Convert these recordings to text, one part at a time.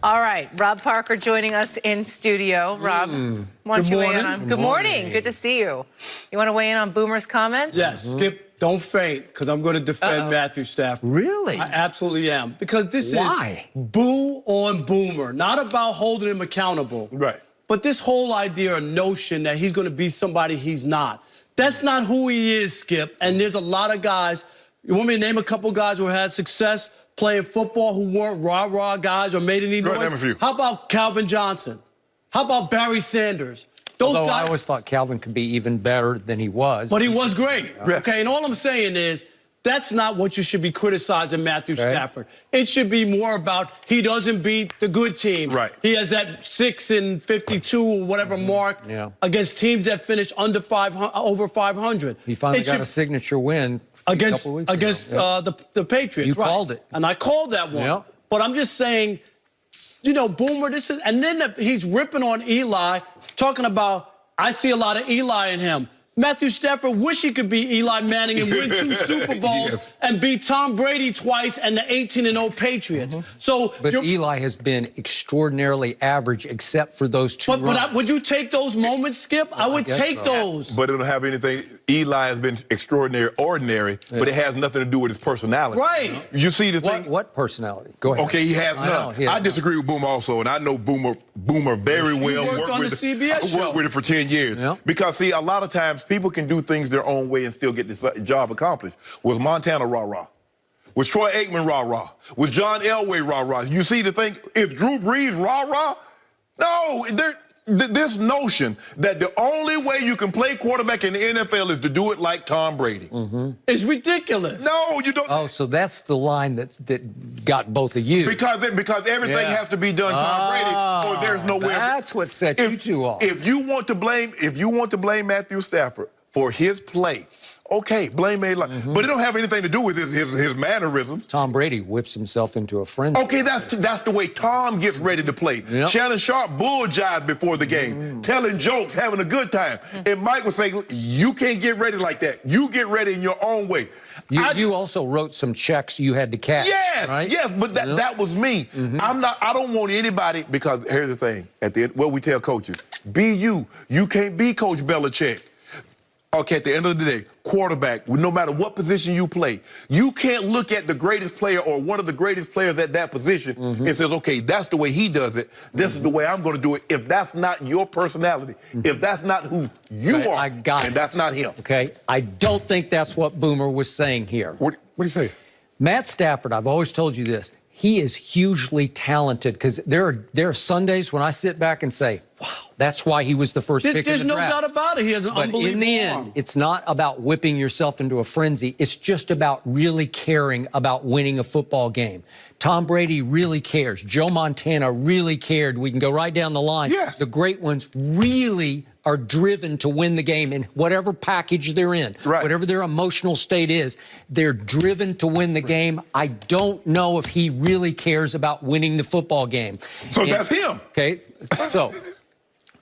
All right, Rob Parker joining us in studio. Rob, why don't you weigh in on? Good morning. Good to see you. You want to weigh in on Boomer's comments? Yes, Skip, don't faint, because I'm going to defend Matthew Stafford. Really? I absolutely am, because this Why? is boo on Boomer, not about holding him accountable. Right. But this whole idea or notion that he's going to be somebody he's not. That's not who he is, Skip. And there's a lot of guys. You want me to name a couple guys who had success playing football who weren't rah-rah guys or made any noise? Name a few. How about Calvin Johnson? How about Barry Sanders? Those Although guys, I always thought Calvin could be even better than he was. but he was great. Yeah. Okay, and all I'm saying is that's not what you should be criticizing Matthew Stafford. It should be more about he doesn't beat the good teams. Right. He has that 6-52 or whatever mark against teams that finish under 500, over 500. He finally got a signature win against a couple weeks ago. the Patriots. You called it, and I called that one. Yeah. But I'm just saying, you know, Boomer. This is, and then he's ripping on Eli, talking about I see a lot of Eli in him. Matthew Stafford wish he could be Eli Manning and win 2 Super Bowls and beat Tom Brady twice and the 18-0 Patriots. So, but Eli has been extraordinarily average, except for those 2 runs. But would you take those moments, Skip? I would take those. But it don't have anything. Eli has been ordinary, but it has nothing to do with his personality. Right. You see the thing? What personality? Go ahead. Okay, he has none. I disagree with Boomer also, and I know Boomer very well. Worked on the CBS show. Worked with it for 10 years. Yeah. Because, see, a lot of times people can do things their own way and still get this job accomplished. Was Montana rah-rah? Was Troy Aikman rah-rah? Was John Elway rah-rah? You see the thing? If Drew Brees rah-rah? No, this notion that the only way you can play quarterback in the NFL is to do it like Tom Brady. It's ridiculous. No, you don't. Oh, so that's the line that got both of you. Because everything has to be done Tom Brady, or there's no way. That's what set you two off. If you want to blame Matthew Stafford for his play, okay, blame me. But it don't have anything to do with his mannerisms. Tom Brady whips himself into a frenzy. Okay, that's the way Tom gets ready to play. Yep. Shannon Sharp bull-jived before the game, telling jokes, having a good time. And Mike would say, you can't get ready like that. You get ready in your own way. You also wrote some checks you had to cash. Yes, right? yes, but that was me. I don't want anybody, because here's the thing, at the end, what we tell coaches, be you. You can't be Coach Belichick. Okay, at the end of the day, quarterback, no matter what position you play, you can't look at the greatest player or one of the greatest players at that position and says, okay, that's the way he does it. This is the way I'm going to do it. If that's not your personality, if that's not who you are, I got and it. that's not him. Okay, I don't think that's what Boomer was saying here. What do you say? Matt Stafford, I've always told you this, he is hugely talented, because there are Sundays when I sit back and say, wow, that's why he was the first pick in the draft. There's no doubt about it. He has an unbelievable But in the arm. end, it's not about whipping yourself into a frenzy. It's just about really caring about winning a football game. Tom Brady really cares. Joe Montana really cared. We can go right down the line. Yes. The great ones really are driven to win the game in whatever package they're in, whatever their emotional state is, they're driven to win the game. I don't know if he really cares about winning the football game. So that's him. Okay, so,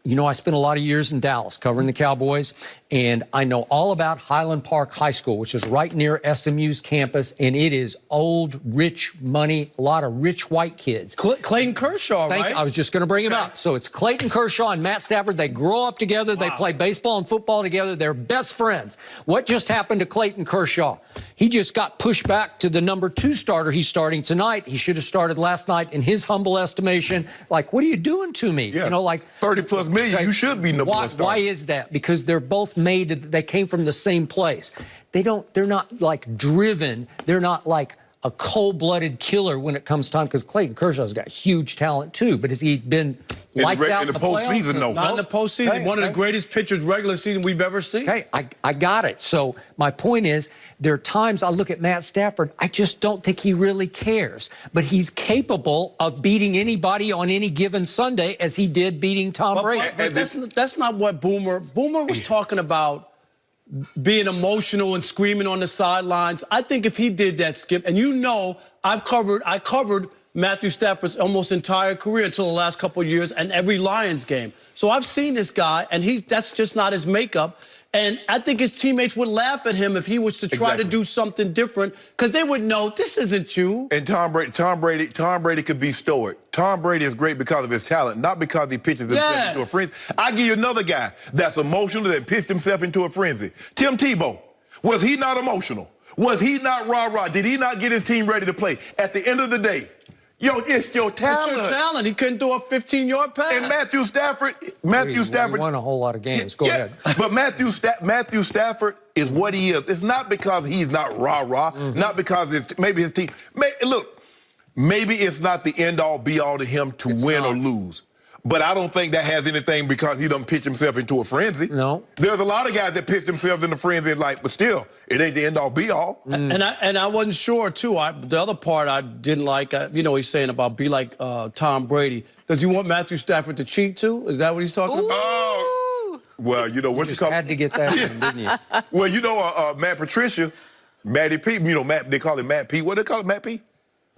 you know, I spent a lot of years in Dallas covering the Cowboys, and I know all about Highland Park High School, which is right near SMU's campus, and it is old, rich money, a lot of rich white kids. Clayton Kershaw, right? I was just going to bring him up. So it's Clayton Kershaw and Matt Stafford. They grow up together. They play baseball and football together. They're best friends. What just happened to Clayton Kershaw? He just got pushed back to the #2 starter he's starting tonight. He should have started last night, in his humble estimation. Like, what are you doing to me? Yeah. You know, like 30+ million. Okay, You should be #1 starter. why is that? Because they're both they came from the same place. They're not like driven. They're not like a cold-blooded killer when it comes time, because Clayton Kershaw's got huge talent too. But has he been lights out in the postseason? playoffs? No. Not in the postseason. Okay, One of the greatest pitchers regular season we've ever seen. Okay, I got it. So my point is, there are times I look at Matt Stafford, I just don't think he really cares. But he's capable of beating anybody on any given Sunday, as he did beating Tom Brady. But that's not what Boomer was talking about, being emotional and screaming on the sidelines. I think if he did that, Skip, and you know, I covered Matthew Stafford's almost entire career until the last couple of years and every Lions game. So I've seen this guy, and that's just not his makeup. And I think his teammates would laugh at him if he was to try to do something different, because they would know this isn't you. And Tom Brady could be stoic. Tom Brady is great because of his talent, not because he pitches himself into a frenzy. I'll give you another guy that's emotional that pitched himself into a frenzy. Tim Tebow. Was he not emotional? Was he not rah-rah? Did he not get his team ready to play? At the end of the day, yo, it's your talent. It's your talent. He couldn't do a 15-yard pass. And Matthew Stafford He won a whole lot of games. Go ahead. But Matthew Stafford is what he is. It's not because he's not rah-rah, not because it's maybe his team. Look, maybe it's not the end-all, be-all to him to win or lose. But I don't think that has anything because he done pitch himself into a frenzy. No. There's a lot of guys that pitch themselves in a frenzy, but still, it ain't the end-all, be-all. And I wasn't sure, too. The other part I didn't like, he's saying about be like Tom Brady. Does he want Matthew Stafford to cheat, too? Is that what he's talking about? Oh, well, you know, what you call had to get that in, didn't you? Well, you know, Matt Patricia, Matty P, they call him Matt P. What do they call him, Matt P?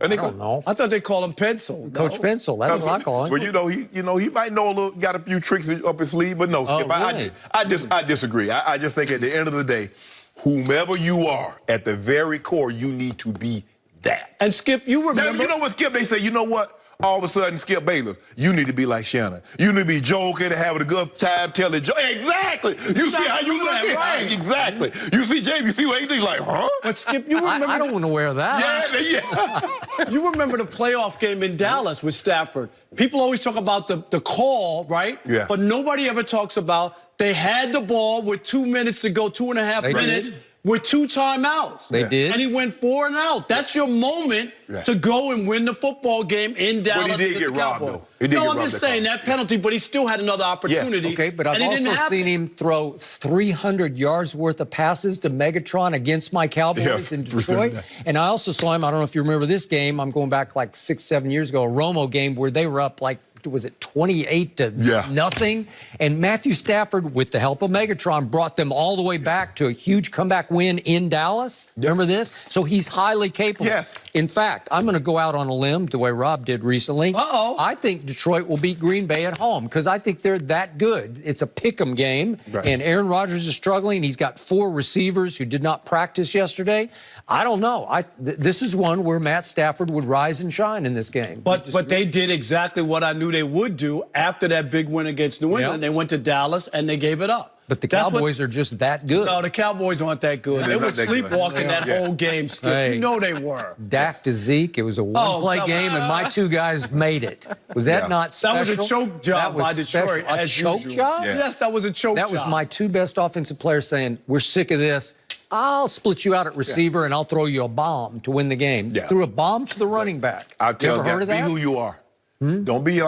I don't know. I thought they called him Pencil. Coach Pencil, that's what I call him. Well, he might know got a few tricks up his sleeve, but no, Skip. Really? I disagree. I just think at the end of the day, whomever you are, at the very core, you need to be that. And Skip, you remember? Now, you know what, Skip? They say, you know what? All of a sudden, Skip Bayless, you need to be like Shannon. You need to be joking and having a good time telling jokes. Exactly. You see how you look at right. Exactly. You see James, you see what he thinks like, huh? But Skip, you remember? I don't want to wear that. Yeah. You remember the playoff game in Dallas with Stafford. People always talk about the call, right? Yeah. But nobody ever talks about they had the ball with 2 minutes to go, 2.5 minutes. Did. With 2 timeouts. They did. And he went 4 and out. That's your moment to go and win the football game in Dallas. But he did get robbed, though. I'm just saying that penalty, but he still had another opportunity. Yeah. Okay, but I've also seen him throw 300 yards worth of passes to Megatron against my Cowboys in Detroit. And I also saw him, I don't know if you remember this game, I'm going back like 6-7 years ago, a Romo game where they were up like, was it 28 to nothing? And Matthew Stafford, with the help of Megatron, brought them all the way back to a huge comeback win in Dallas. Remember this? So he's highly capable. Yes. In fact, I'm going to go out on a limb the way Rob did recently. I think Detroit will beat Green Bay at home because I think they're that good. It's a pick'em game, and Aaron Rodgers is struggling. He's got 4 receivers who did not practice yesterday. I don't know. This is one where Matt Stafford would rise and shine in this game. But they did exactly what I knew they would do after that big win against New England. They went to Dallas and they gave it up. But the Cowboys are just that good. No, the Cowboys aren't that good. They were sleepwalking that whole game, Skip. Hey. You know they were. Dak to Zeke, it was a one-play game, and my 2 guys made it. Was that not special? That was a choke job by Detroit. A choke job? Yes, that was a choke job. That was my 2 best offensive players saying, we're sick of this. I'll split you out at receiver, and I'll throw you a bomb to win the game. Threw a bomb to the running back. I'll tell you, heard of that? be who you are. Don't be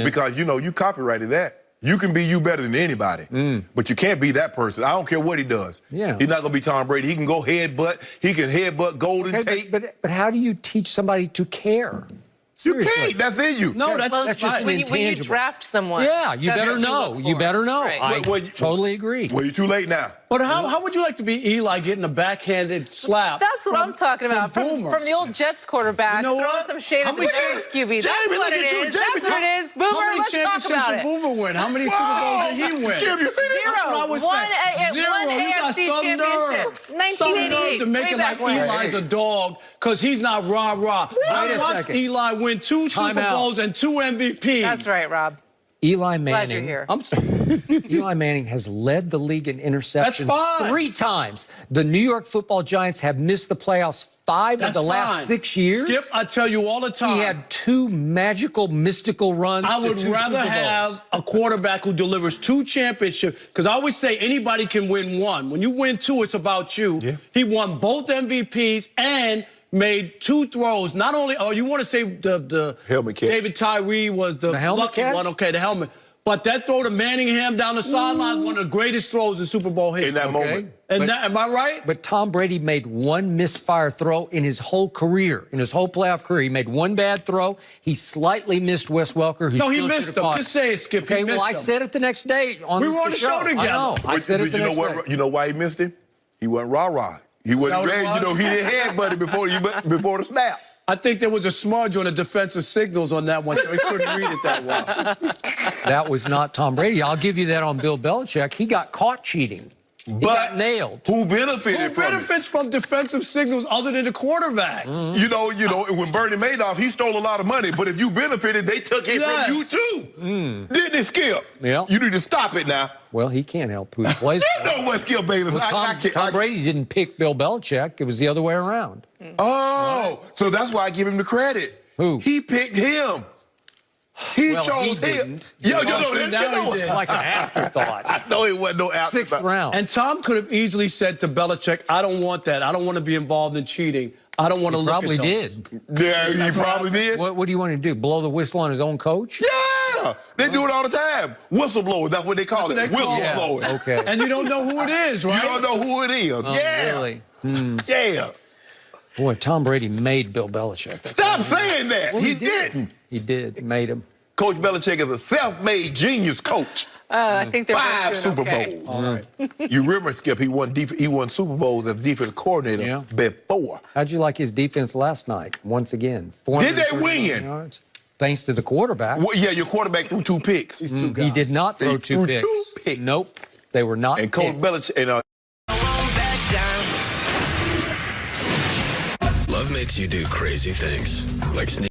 because, you copyrighted that. You can be you better than anybody, but you can't be that person. I don't care what he does. He's not going to be Tom Brady. He can go headbutt. He can headbutt Golden Tate. But how do you teach somebody to care? Seriously. You can't. That's in you. No, that's just an when intangible. you draft someone. Yeah, you better know. You better know. Right. I totally agree. Well, you're too late now. But how would you like to be Eli getting a backhanded slap? That's what I'm talking about. From the old Jets quarterback. You know Throw what? some shade at the Jets QB. That's Jamie, what look it at you, is. Jamie. That's what it is. Boomer, How many let's talk championships about did it. Boomer win? How many Super Bowls did he win? Skip, you see that? Zero. That's what I would One say. Zero. AFC You got some championship. nerve. Some nerve 1988. to make it like Eli's a dog because he's not rah-rah. I watched Eli win 2 Super Bowls and 2 MVPs. That's right, Rob. Eli Glad you're Manning. here. Eli Manning has led the league in interceptions That's fine. 3 times. The New York Football Giants have missed the playoffs 5 of the last 6 years. Skip, I tell you all the time. He had 2 magical, mystical runs. I would to 2 rather Super Bowls. have a quarterback who delivers 2 championships, because I always say anybody can win 1. When you win 2, it's about you. He won both MVPs and made 2 throws. Not only, you want to say the helmet catch. David Tyree was the lucky one. Okay, the helmet. But that throw to Manningham down the sideline, one of the greatest throws in Super Bowl history. In that moment. And am I right? But Tom Brady made 1 misfire throw in his whole career, in his whole playoff career. He made 1 bad throw. He slightly missed Wes Welker. No, he missed him. Just say it, Skip. Okay, he missed I him. said it the next day on We were on the show together. I know. I said it the next day. You know why he missed him? He wasn't rah-rah. He wasn't ready. He didn't headbutt it before the snap. I think there was a smudge on the defensive signals on that one, so he couldn't read it that well. That was not Tom Brady. I'll give you that on Bill Belichick. He got caught cheating. But nailed. who benefited Who from it? benefits from defensive signals other than the quarterback? You know, when Bernie Madoff, he stole a lot of money, but if you benefited, they took it from you too. Didn't it, Skip? Yeah. You need to stop it now. Well, he can't help who he plays You know what, Skip Bayless? for. Tom Brady didn't pick Bill Belichick. It was the other way around. Oh, so that's why I give him the credit. Who? He picked him. He Well, chose he him. didn't. Yo, now he did. Like an afterthought. I know it wasn't no afterthought. 6th round. And Tom could have easily said to Belichick, I don't want that. I don't want to be involved in cheating. I don't want to look at Probably those. did. Yeah, he probably did. What do you want to do? Blow the whistle on his own coach? Yeah, they do it all the time. Whistleblowers, that's what they call it. That's what they call it. Whistleblowers. Yeah, okay. And you don't know who it is, right? You don't know who it is. Oh, yeah. Really? Yeah. Boy, Tom Brady made Bill Belichick. Stop saying that. Well, he didn't. He did. Made him. Coach Belichick is a self-made genius coach. I think they're 5 both Super doing okay. Bowls. All right. You remember, Skip, he won Super Bowls as defensive coordinator before. How'd you like his defense last night? Once again. Did they 439 win? yards. Thanks to the quarterback. Well, yeah, your quarterback threw 2 picks. He did not throw They two threw picks. 2 picks. Nope. They were not And Coach picks. Belichick, and Love makes you do crazy things, like sneak